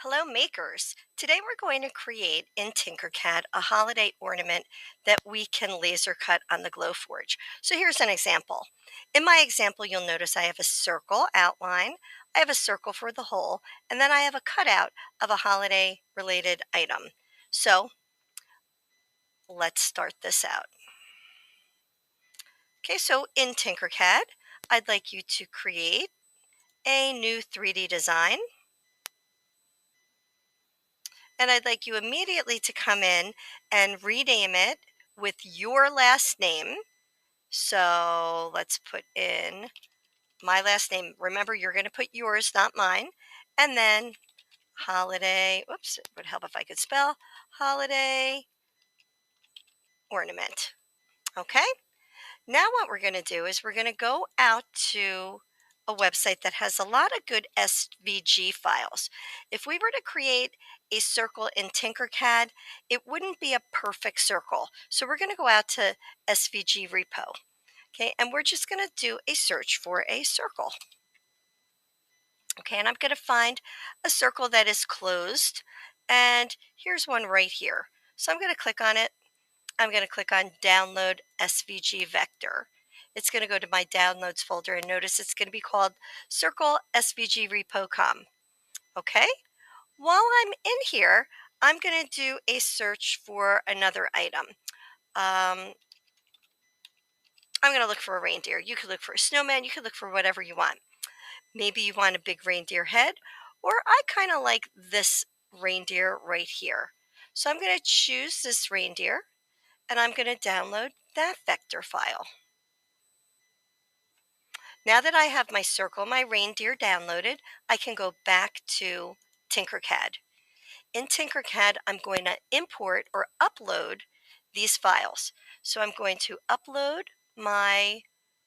Hello, makers. Today we're going to create in Tinkercad a holiday ornament that we can laser cut on the Glowforge. So here's an example. In my example, you'll notice I have a circle outline, I have a circle for the hole, and then I have a cutout of a holiday related item. So let's start this out. Okay, so in Tinkercad, I'd like you to create a new 3D design. And I'd like you immediately to come in and rename it with your last name. So let's put in my last name. Remember, you're going to put yours, not mine. And then holiday, whoops, it would help if I could spell holiday ornament. Okay. Now what we're going to do is we're going to go out to a website that has a lot of good SVG files. If we were to create a circle in Tinkercad, it wouldn't be a perfect circle. So we're going to go out to SVG repo. Okay, and we're just going to do a search for a circle. Okay, and I'm going to find a circle that is closed. And here's one right here. So I'm going to click on it. I'm going to click on Download SVG Vector. It's going to go to my Downloads folder, and notice it's going to be called Circle SVG Repo Com. Okay? While I'm in here, I'm going to do a search for another item. I'm going to look for a reindeer. You could look for a snowman. You could look for whatever you want. Maybe you want a big reindeer head, or I kind of like this reindeer right here. So I'm going to choose this reindeer, and I'm going to download that vector file. Now that I have my circle, my reindeer downloaded, I can go back to Tinkercad. In Tinkercad, I'm going to import or upload these files. So I'm going to upload my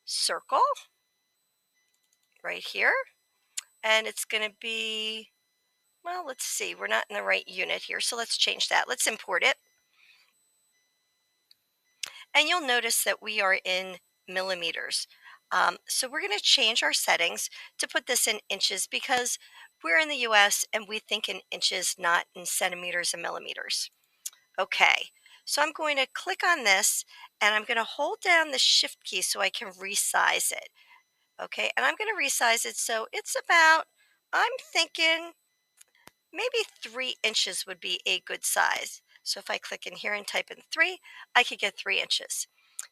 circle right here, and it's going to be, well, let's see, we're not in the right unit here, so let's change that. Let's import it. And you'll notice that we are in millimeters. So we're going to change our settings to put this in inches because we're in the US and we think in inches, not in centimeters and millimeters. Okay, so I'm going to click on this and I'm going to hold down the shift key so I can resize it. Okay, and I'm going to resize it so it's about, I'm thinking maybe 3 inches would be a good size. So if I click in here and type in 3, I could get 3 inches.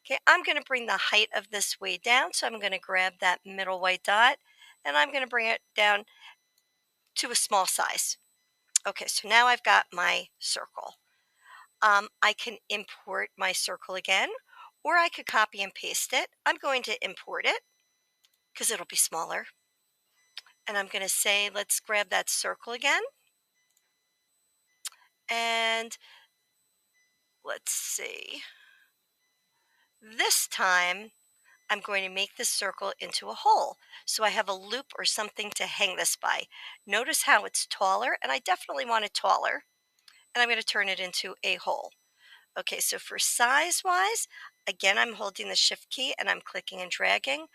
Okay, I'm going to bring the height of this way down. So I'm going to grab that middle white dot and I'm going to bring it down to a small size. Okay, so now I've got my circle. I can import my circle again, or I could copy and paste it. I'm going to import it because it'll be smaller. And I'm going to say, let's grab that circle again. And let's see. This time, I'm going to make this circle into a hole. So I have a loop or something to hang this by. Notice how it's taller, and I definitely want it taller. And I'm going to turn it into a hole. Okay, so for size-wise, again, I'm holding the shift key and I'm clicking and dragging.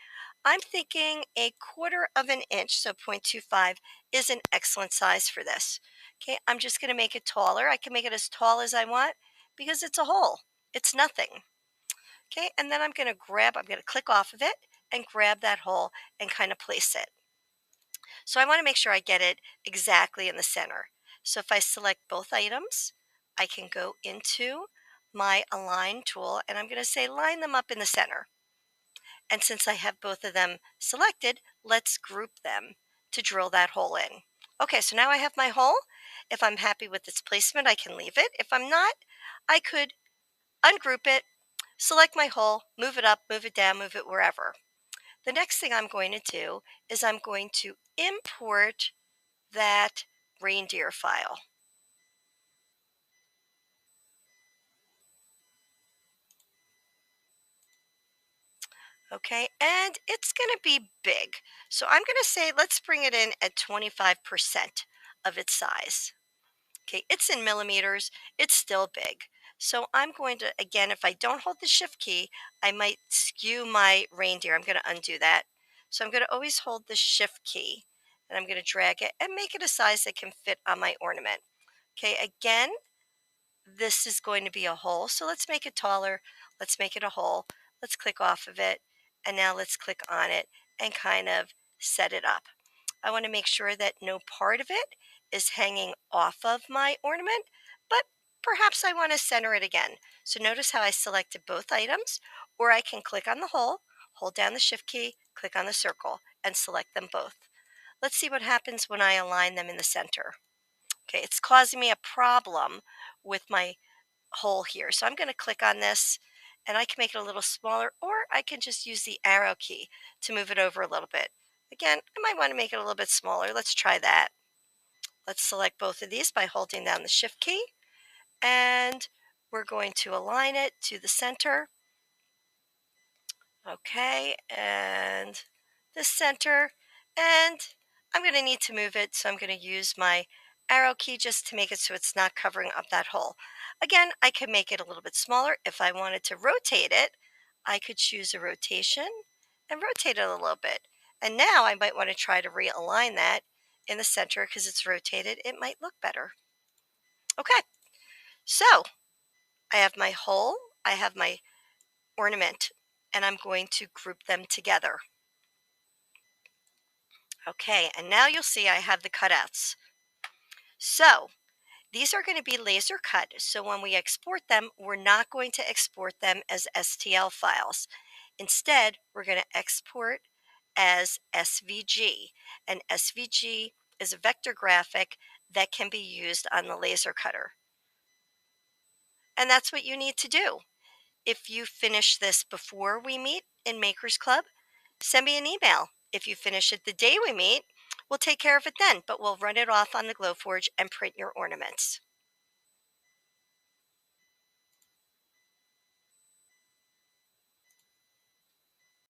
I'm thinking 1/4 inch, so 0.25, is an excellent size for this. Okay, I'm just going to make it taller. I can make it as tall as I want because it's a hole. It's nothing. Okay, and then I'm going to click off of it and grab that hole and kind of place it. So I want to make sure I get it exactly in the center. So if I select both items, I can go into my align tool and I'm going to say line them up in the center. And since I have both of them selected, let's group them to drill that hole in. Okay, so now I have my hole. If I'm happy with its placement, I can leave it. If I'm not, I could ungroup it, select my hole, move it up, move it down, move it wherever. The next thing I'm going to do is I'm going to import that reindeer file. Okay, and it's going to be big. So I'm going to say let's bring it in at 25% of its size. Okay, it's in millimeters, it's still big. So I'm going to, again, if I don't hold the shift key, I might skew my reindeer. I'm going to undo that. So I'm going to always hold the shift key and I'm going to drag it and make it a size that can fit on my ornament. Okay, again, this is going to be a hole, so let's make it taller. Let's make it a hole. Let's click off of it, and now let's click on it and kind of set it up. I want to make sure that no part of it is hanging off of my ornament, but perhaps I want to center it again. So notice how I selected both items, or I can click on the hole, hold down the shift key, click on the circle, and select them both. Let's see what happens when I align them in the center. Okay, it's causing me a problem with my hole here. So I'm going to click on this and I can make it a little smaller, or I can just use the arrow key to move it over a little bit. Again, I might want to make it a little bit smaller. Let's try that. Let's select both of these by holding down the shift key, and we're going to align it to the center. Okay, and the center, and I'm going to need to move it, so I'm going to use my arrow key just to make it so it's not covering up that hole. Again, I could make it a little bit smaller. If I wanted to rotate it, I could choose a rotation and rotate it a little bit. And now I might want to try to realign that in the center because it's rotated. It might look better. Okay, so I have my hole, I have my ornament, and I'm going to group them together. Okay, and now you'll see I have the cutouts. So these are going to be laser cut. So when we export them, we're not going to export them as STL files. Instead, we're going to export as SVG. And SVG is a vector graphic that can be used on the laser cutter. And that's what you need to do. If you finish this before we meet in Makers Club, send me an email. If you finish it the day we meet, we'll take care of it then, but we'll run it off on the Glowforge and print your ornaments.